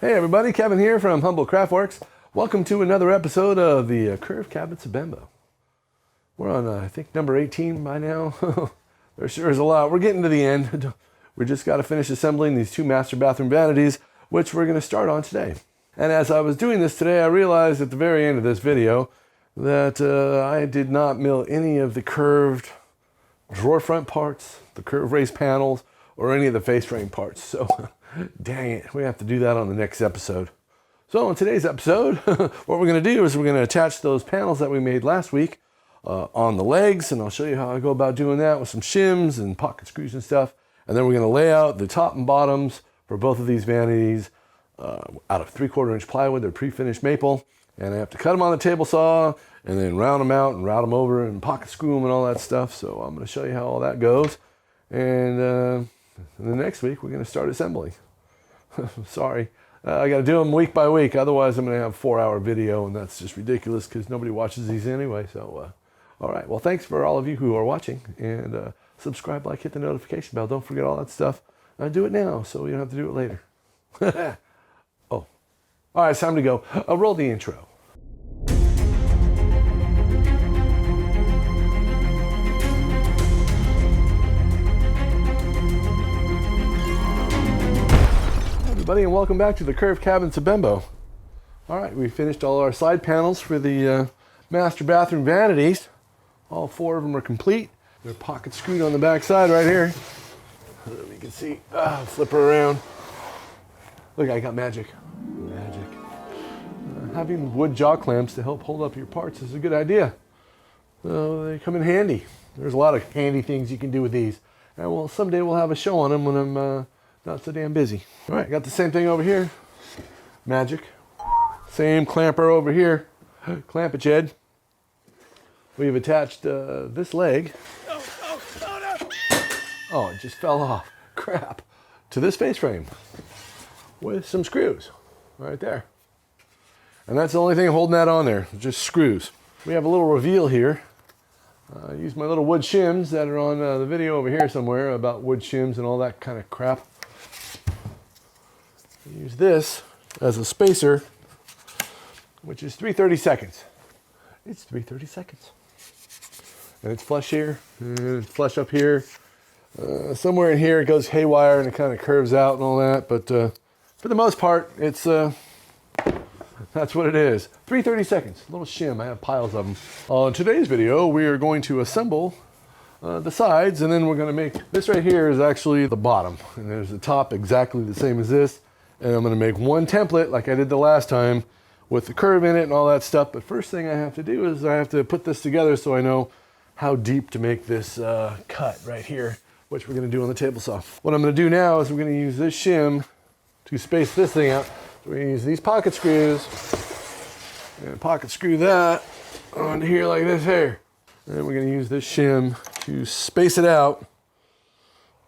Hey everybody, Kevin here from HumboldtCraftworks. Welcome to another episode of the Curved Cabinets of Bembo. We're on, I think, number 18 by now. There sure is a lot. We're getting to the end. We just got to finish assembling these two master bathroom vanities, which we're going to start on today. And as I was doing this today, I realized at the very end of this video that I did not mill any of the curved drawer front parts, the curved raised panels, or any of the face frame parts. So dang it, we have to do that on the next episode. So in today's episode, what we're going to do is we're going to attach those panels that we made last week on the legs, and I'll show you how I go about doing that with some shims and pocket screws and stuff. And then we're going to lay out the top and bottoms for both of these vanities out of 3/4 inch plywood. They're pre-finished maple, and I have to cut them on the table saw and then round them out and route them over and pocket screw them and all that stuff. So I'm going to show you how all that goes. And then next week we're going to start assembling. Sorry, I got to do them week by week. Otherwise, I'm going to have a 4-hour video, and that's just ridiculous because nobody watches these anyway. So, all right. Well, thanks for all of you who are watching, and subscribe, like, hit the notification bell. Don't forget all that stuff. Do it now so you don't have to do it later. Oh, all right. It's time to go. Roll the intro. Everybody, and welcome back to the Curved Cabinets of Bembo. All right, we finished all our side panels for the master bathroom vanities. All 4 of them are complete. They're pocket screwed on the back side right here. You can see, flip her around. Look, I got magic. Having wood jaw clamps to help hold up your parts is a good idea. So they come in handy. There's a lot of handy things you can do with these. And well, someday we'll have a show on them when I'm not so damn busy. All right, got the same thing over here. Magic. Same clamper over here. Clamp it, Jed. We've attached this leg. Oh, it just fell off. Crap. To this face frame with some screws right there. And that's the only thing holding that on there, just screws. We have a little reveal here. I use my little wood shims that are on the video over here somewhere about wood shims and all that kind of crap. Use this as a spacer, which is 3/32. It's 3/32. And it's flush here, and it's flush up here. Somewhere in here it goes haywire and it kind of curves out and all that, but for the most part, it's that's what it is. 3/32, little shim. I have piles of them. On today's video, we are going to assemble the sides, and then we're going to make this right here is actually the bottom, and there's the top exactly the same as this. And I'm going to make one template like I did the last time with the curve in it and all that stuff. But first thing I have to do is I have to put this together so I know how deep to make this cut right here, which we're going to do on the table saw. What I'm going to do now is we're going to use this shim to space this thing out. So we're going to use these pocket screws and pocket screw that onto here like this here. And we're going to use this shim to space it out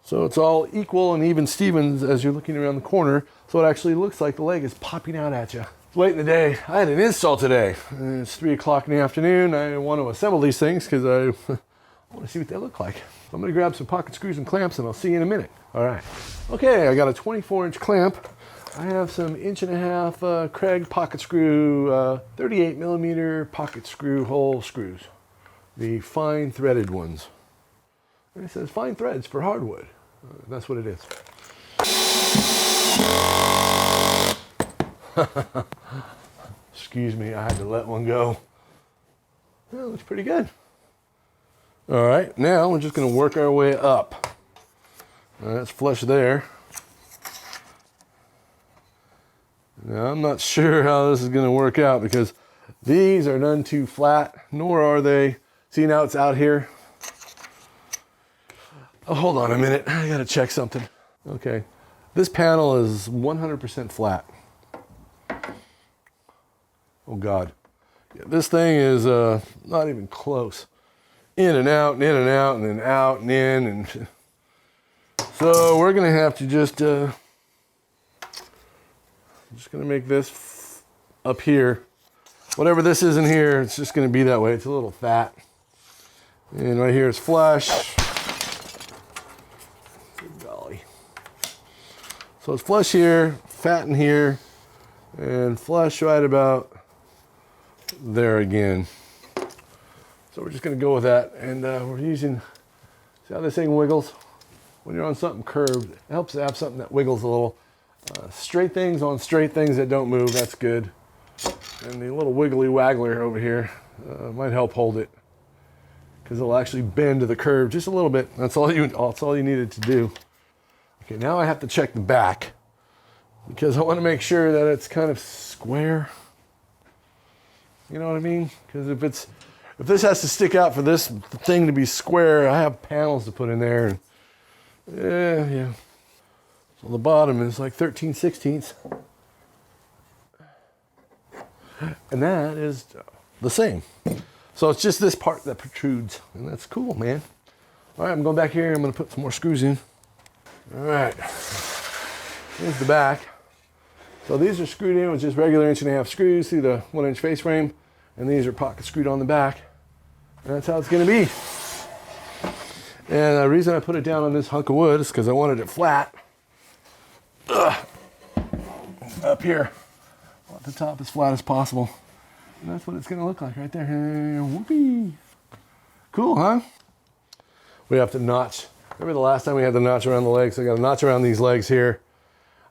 so it's all equal and even Stevens as you're looking around the corner. So it actually looks like the leg is popping out at you. It's late in the day. I had an install today. It's 3 o'clock in the afternoon. I want to assemble these things because I want to see what they look like. So I'm going to grab some pocket screws and clamps and I'll see you in a minute. All right. Okay, I got a 24-inch clamp. I have some 1.5 inch Craig pocket screw, 38 millimeter pocket screw hole screws. The fine threaded ones. And it says fine threads for hardwood. That's what it is. Excuse me, I had to let one go. Well, it looks pretty good. All right, now we're just going to work our way up. That's flush there. Now, I'm not sure how this is going to work out because these are none too flat, nor are they. See, now it's out here. Oh, hold on a minute. I got to check something. Okay. This panel is 100% flat. Oh, God. Yeah, this thing is not even close. In and out, and in and out, and then out and in. And so we're going to have to just I'm just going to make this up here. Whatever this is in here, it's just going to be that way. It's a little fat. And right here is flush. Good golly. So it's flush here, fat in here, and flush right about there again. So we're just going to go with that, and we're using, see how this thing wiggles? When you're on something curved, it helps to have something that wiggles a little. Straight things on straight things that don't move, that's good. And the little wiggly waggler over here might help hold it, because it'll actually bend to the curve just a little bit. That's all you needed to do. Okay, now I have to check the back, because I want to make sure that it's kind of square. You know what I mean? Because if this has to stick out for this thing to be square, I have panels to put in there. And yeah. So the bottom is like 13/16. And that is the same. So it's just this part that protrudes, and that's cool, man. All right, I'm going back here. I'm going to put some more screws in. All right, here's the back. So these are screwed in with just regular 1.5" screws through the 1-inch face frame, and these are pocket screwed on the back. And that's how it's going to be. And the reason I put it down on this hunk of wood is because I wanted it flat. Up here. I want the top as flat as possible. And that's what it's going to look like right there. Whoopee. Cool, huh? We have to notch. Remember the last time we had the notch around the legs? I got a notch around these legs here.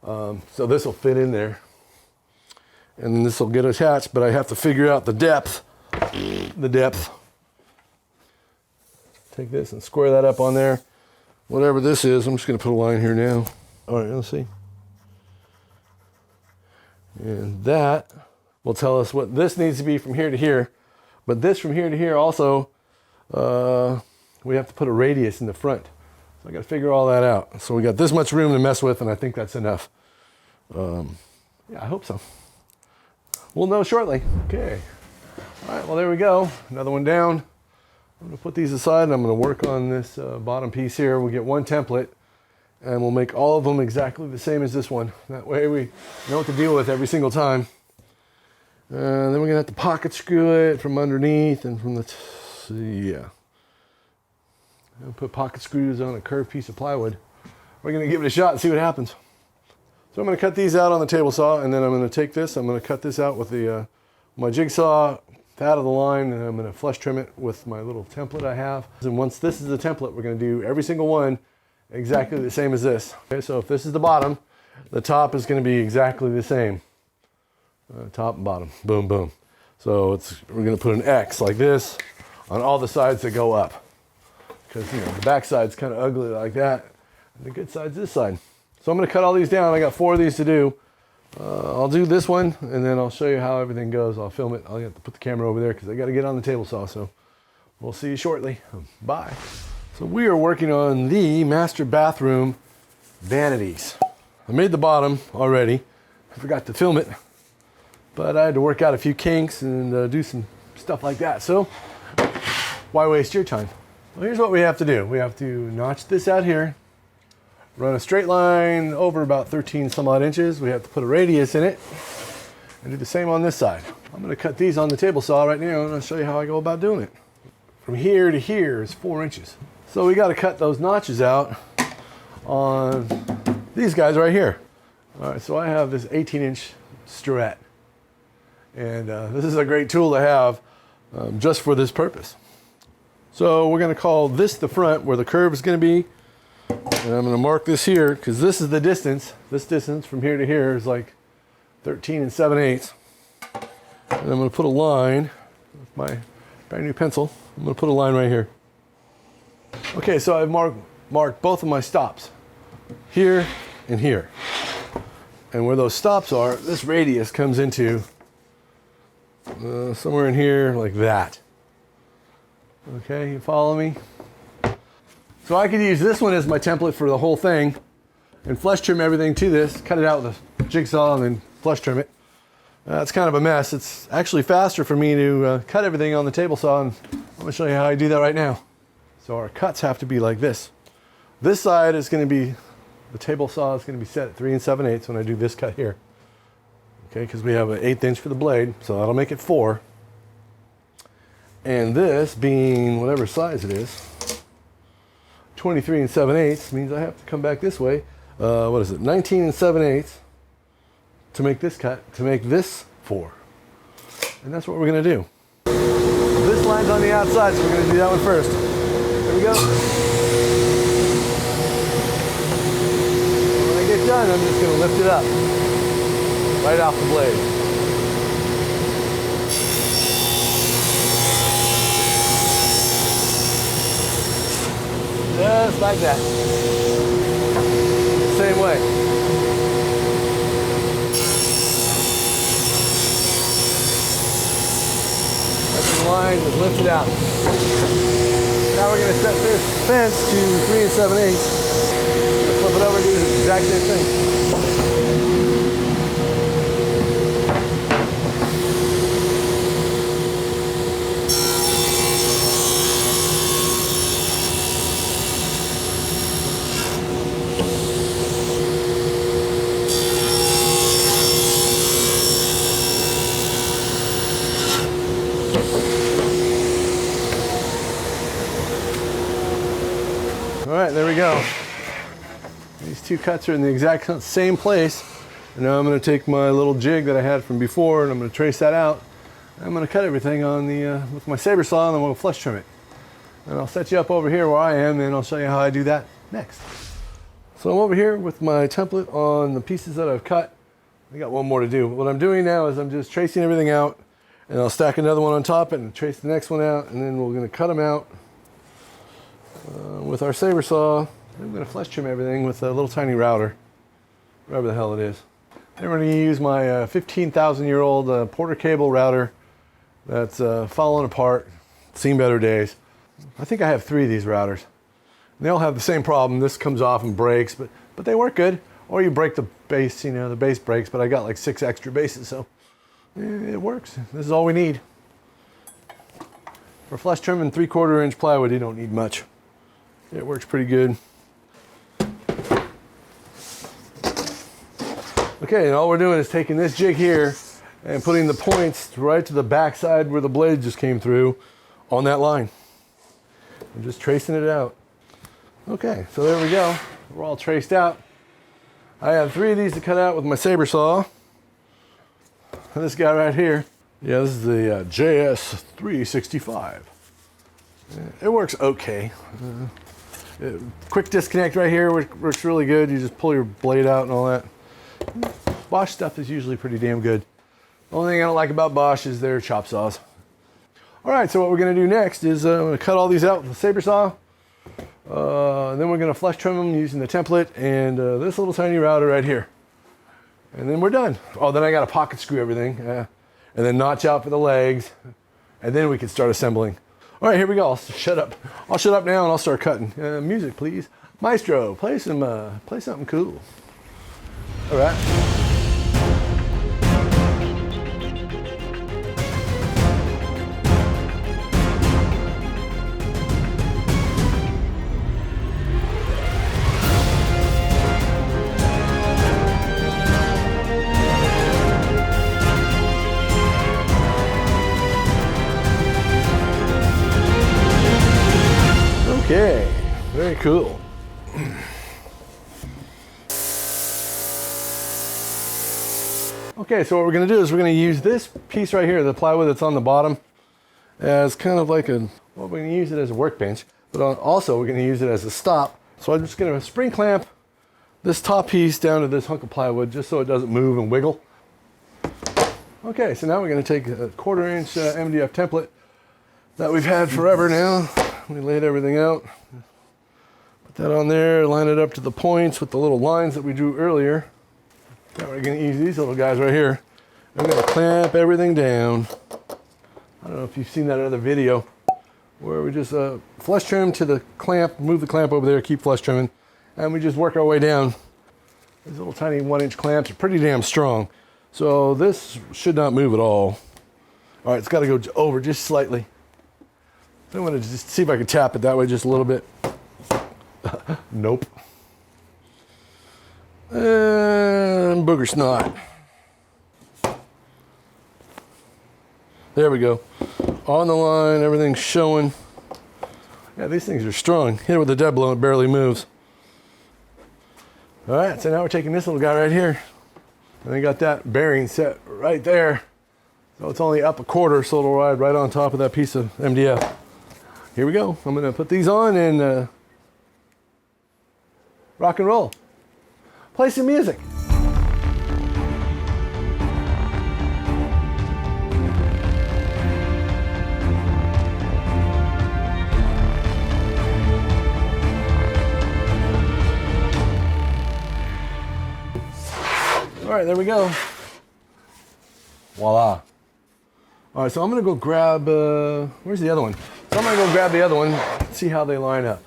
So this will fit in there. And then this will get attached, but I have to figure out the depth. Take this and square that up on there. Whatever this is, I'm just going to put a line here now. All right, let's see. And that will tell us what this needs to be from here to here. But this from here to here also, we have to put a radius in the front. So I got to figure all that out. So we got this much room to mess with, and I think that's enough. Yeah, I hope so. We'll know shortly. Okay. All right, well, there we go. Another one down. I'm going to put these aside, and I'm going to work on this bottom piece here. We'll get one template, and we'll make all of them exactly the same as this one. That way we know what to deal with every single time. And then we're going to have to pocket screw it from underneath and from the, yeah. I'll put pocket screws on a curved piece of plywood. We're going to give it a shot and see what happens. So I'm going to cut these out on the table saw, and then I'm going to take this, I'm going to cut this out with the my jigsaw out of the line, and I'm going to flush trim it with my little template I have. And once this is the template, we're going to do every single one exactly the same as this. Okay, so if this is the bottom, the top is going to be exactly the same. Top and bottom, boom, boom. So we're going to put an X like this on all the sides that go up, because the back side's kind of ugly like that, and the good side's this side. So I'm going to cut all these down. I got 4 of these to do. I'll do this one, and then I'll show you how everything goes. I'll film it. I'll have to put the camera over there because I got to get on the table saw. So we'll see you shortly. Bye. So we are working on the master bathroom vanities. I made the bottom already. I forgot to film it, but I had to work out a few kinks and do some stuff like that. So why waste your time? Well, here's what we have to do. We have to notch this out here. Run a straight line over about 13 some odd inches. We have to put a radius in it and do the same on this side. I'm going to cut these on the table saw right now, and I'll show you how I go about doing it. From here to here is 4 inches. So we got to cut those notches out on these guys right here. All right, so I have this 18-inch Strat, and this is a great tool to have just for this purpose. So we're going to call this the front where the curve is going to be. And I'm going to mark this here because this is the distance. This distance from here to here is like 13 7/8. And I'm going to put a line with my brand new pencil. I'm going to put a line right here. Okay, so I've marked both of my stops, here and here. And where those stops are, this radius comes into somewhere in here like that. Okay, you follow me? So I could use this one as my template for the whole thing and flush trim everything to this, cut it out with a jigsaw and then flush trim it. It's kind of a mess. It's actually faster for me to cut everything on the table saw, and I'm going to show you how I do that right now. So our cuts have to be like this. This side is going to be, the table saw is going to be set at 3 7/8 when I do this cut here. Okay, because we have an 1/8 inch for the blade, so that'll make it 4. And this being whatever size it is, 23 7/8 means I have to come back this way. What is it? 19 7/8 to make this cut, to make this 4. And that's what we're gonna do. This line's on the outside, so we're gonna do that one first. There we go. When I get done, I'm just gonna lift it up, right off the blade. Just like that. Same way. That's the line, just lift it out. Now we're going to set this fence to 3 7/8. Flip it over and do the exact same thing. All right, there we go. These two cuts are in the exact same place. And now I'm going to take my little jig that I had from before and I'm going to trace that out. I'm going to cut everything on the with my saber saw and then we'll flush trim it. And I'll set you up over here where I am and I'll show you how I do that next. So I'm over here with my template on the pieces that I've cut. I got one more to do. What I'm doing now is I'm just tracing everything out and I'll stack another one on top and trace the next one out and then we're going to cut them out. With our saber saw, I'm going to flush trim everything with a little tiny router, whatever the hell it is. I'm going to use my 15,000-year-old Porter cable router that's fallen apart, seen better days. I think I have 3 of these routers. They all have the same problem. This comes off and breaks, but they work good. Or you break the base, you know, the base breaks, but I got like 6 extra bases, so it works. This is all we need. For flush trim and 3/4 inch plywood, you don't need much. It works pretty good. Okay, and all we're doing is taking this jig here and putting the points right to the back side where the blade just came through on that line. I'm just tracing it out. Okay, so there we go. We're all traced out. I have 3 of these to cut out with my saber saw. And this guy right here, yeah, this is the JS365. It works okay. Quick disconnect right here works really good. You just pull your blade out and all that. Bosch stuff is usually pretty damn good. The only thing I don't like about Bosch is their chop saws. All right, so what we're going to do next is I'm going to cut all these out with the saber saw. Then we're going to flush trim them using the template and this little tiny router right here. And then we're done. Oh, then I got to pocket screw everything and then notch out for the legs. And then we can start assembling. All right, here we go. I'll shut up. I'll shut up now and I'll start cutting. Music, please. Maestro, play something cool. All right. Okay, very cool. Okay, so what we're going to do is we're going to use this piece right here, the plywood that's on the bottom, as kind of like we're going to use it as a workbench, but also we're going to use it as a stop. So I'm just going to spring clamp this top piece down to this hunk of plywood just so it doesn't move and wiggle. Okay, so now we're going to take a 1/4 inch MDF template that we've had forever now. We laid everything out. Put that on there, line it up to the points with the little lines that we drew earlier. Now we're going to use these little guys right here. I'm going to clamp everything down. I don't know if you've seen that other video where we just flush trim to the clamp, move the clamp over there, keep flush trimming, and we just work our way down. These little tiny 1-inch clamps are pretty damn strong. So this should not move at all. All right, it's got to go over just slightly. I'm going to just see if I can tap it that way just a little bit. Nope. And booger snot. There we go. On the line, everything's showing. Yeah, these things are strong. Hit it with a dead blow, it barely moves. All right, so now we're taking this little guy right here. And I got that bearing set right there. So it's only up a quarter, so it'll ride right on top of that piece of MDF. Here we go. I'm gonna put these on and rock and roll. Play some music. All right, there we go. Voila. All right, so I'm gonna go grab, where's the other one? So I'm gonna go grab the other one, see how they line up.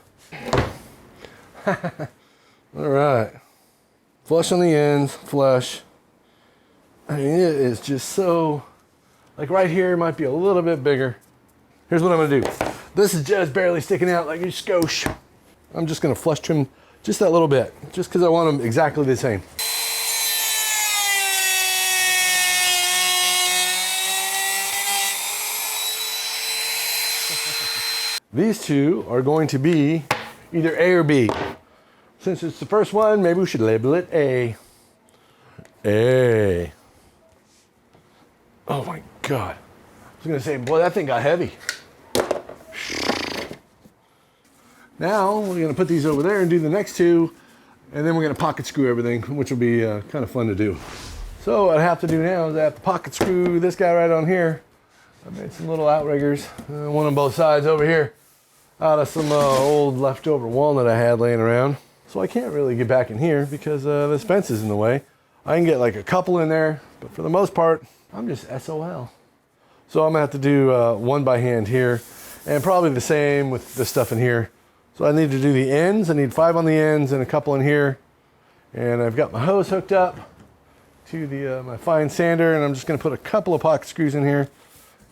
All right. Flush on the ends, flush. I mean, it is just so, like right here might be a little bit bigger. Here's what I'm gonna do. This is just barely sticking out like a skosh. I'm just gonna flush trim just that little bit, just because I want them exactly the same. These two are going to be either A or B. Since it's the first one, maybe we should label it A. A. Oh my God. I was gonna say, boy, that thing got heavy. Now, we're gonna put these over there and do the next two, and then we're gonna pocket screw everything, which will be kind of fun to do. So what I have to do now is I have to pocket screw this guy right on here. I made some little outriggers, one on both sides over here, out of some old leftover walnut I had laying around. So I can't really get back in here because this fence is in the way. I can get like a couple in there, but for the most part, I'm just SOL. So I'm gonna have to do one by hand here, and probably the same with this stuff in here. So I need to do the ends. I need 5 on the ends and a couple in here. And I've got my hose hooked up to the my fine sander, and I'm just gonna put a couple of pocket screws in here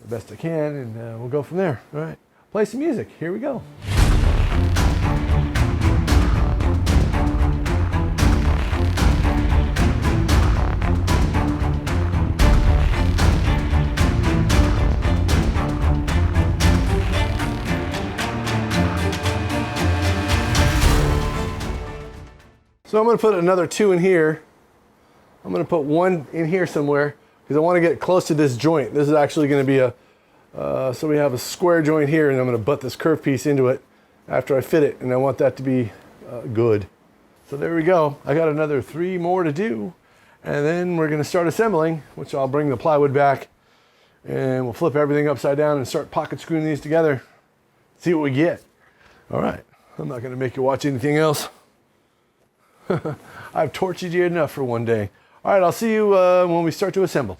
the best I can, and we'll go from there. All right, play some music. Here we go. So I'm going to put another 2 in here. I'm going to put 1 in here somewhere because I want to get close to this joint. This is actually going to be a, so we have a square joint here, and I'm going to butt this curved piece into it after I fit it, and I want that to be good. So there we go. I got another 3 more to do, and then we're going to start assembling, which I'll bring the plywood back, and we'll flip everything upside down and start pocket screwing these together. See what we get. All right. I'm not going to make you watch anything else. I've tortured you enough for one day. All right, I'll see you when we start to assemble.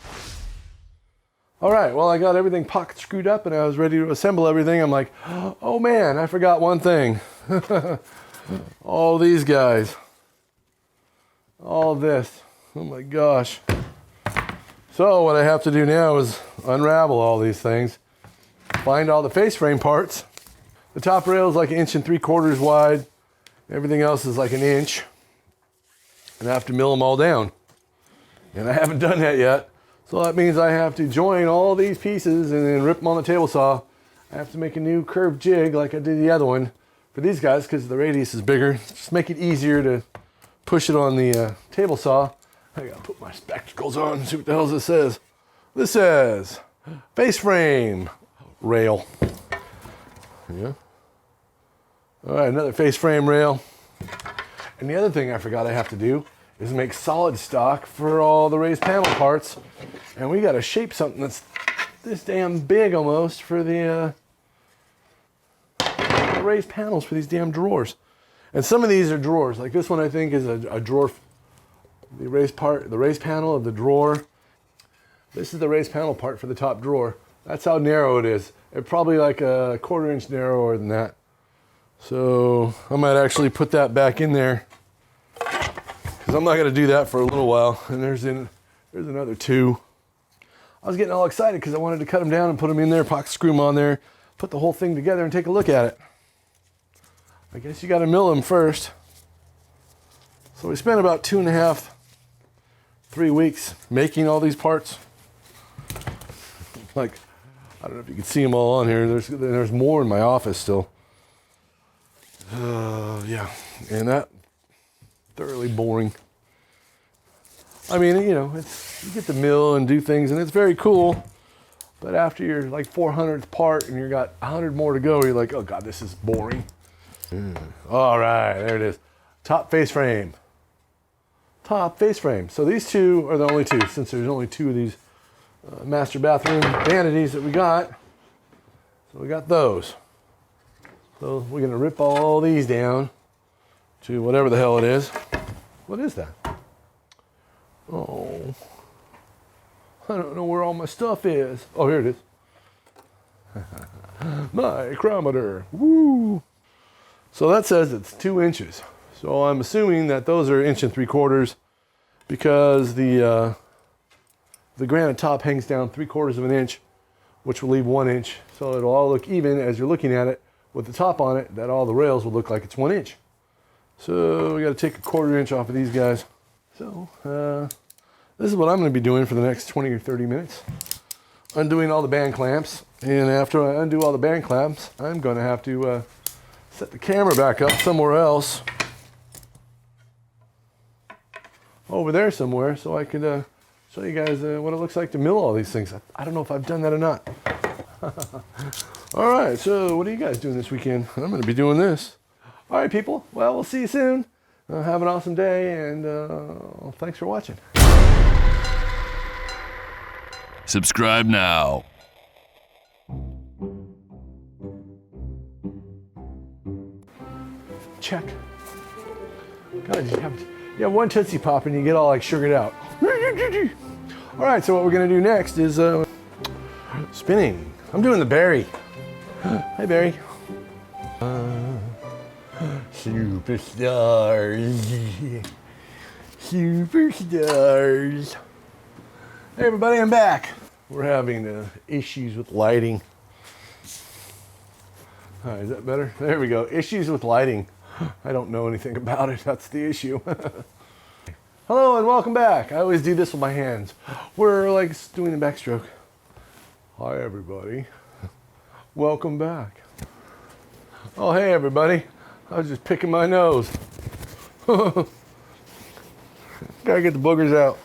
All right, well, I got everything pocket screwed up and I was ready to assemble everything. I'm like, oh man, I forgot one thing. All these guys. All this. Oh my gosh. So what I have to do now is unravel all these things, find all the face frame parts. The top rail is like 1 3/4 inches wide. Everything else is like 1 inch. And I have to mill them all down. And I haven't done that yet. So that means I have to join all these pieces and then rip them on the table saw. I have to make a new curved jig like I did the other one for these guys because the radius is bigger. Just make it easier to push it on the table saw. I gotta put my spectacles on and see what the hell this says. This says face frame rail. Yeah. All right, another face frame rail. And the other thing I forgot I have to do is make solid stock for all the raised panel parts. And we got to shape something that's this damn big almost for the raised panels for these damn drawers. And some of these are drawers. Like this one I think is a drawer, the raised panel of the drawer. This is the raised panel part for the top drawer. That's how narrow it is. It's probably like a 1/4 inch narrower than that. So I might actually put that back in there because I'm not going to do that for a little while. And there's another 2. I was getting all excited because I wanted to cut them down and put them in there, pocket screw them on there, put the whole thing together and take a look at it. I guess you got to mill them first. So we spent about 2.5, 3 weeks making all these parts. Like, I don't know if you can see them all on here. There's more in my office still. Yeah, and that thoroughly boring. I mean, you know, you get to mill and do things, and it's very cool. But after you're like 400th part and you got 100 more to go, you're like, oh God, this is boring. All right, there it is. Top face frame. Top face frame. So these two are the only two, since there's only two of these master bathroom vanities that we got. So we got those. So we're gonna rip all these down to whatever the hell it is. What is that? Oh, I don't know where all my stuff is. Oh, here it is. Micrometer. Woo! So that says it's 2 inches. So I'm assuming that those are 1 3/4 because the granite top hangs down 3/4 of an inch, which will leave 1 inch. So it'll all look even as you're looking at it with the top on it, that all the rails will look like it's 1 inch. So we got to take a 1/4 inch off of these guys. So this is what I'm going to be doing for the next 20 or 30 minutes. Undoing all the band clamps. And after I undo all the band clamps, I'm going to have to set the camera back up somewhere else. Over there somewhere, so I could show you guys what it looks like to mill all these things. I don't know if I've done that or not. All right, so what are you guys doing this weekend? I'm going to be doing this. All right, people. Well, we'll see you soon. Have an awesome day, and thanks for watching. Subscribe now. Check. God, you have one Tootsie Pop and you get all like sugared out. All right, so what we're gonna do next is spinning. I'm doing the Barry. Hi, Barry. Superstars. Superstars. Hey everybody, I'm back. We're having issues with lighting. All right, is that better? There we go. Issues with lighting. I don't know anything about it. That's the issue. Hello and welcome back. I always do this with my hands. We're like doing the backstroke. Hi everybody. Welcome back. Oh hey everybody. I was just picking my nose. Gotta get the boogers out.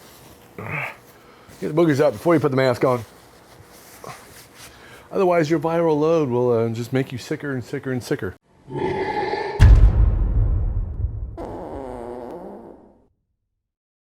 Get the boogers out before you put the mask on. Otherwise your viral load will just make you sicker and sicker and sicker.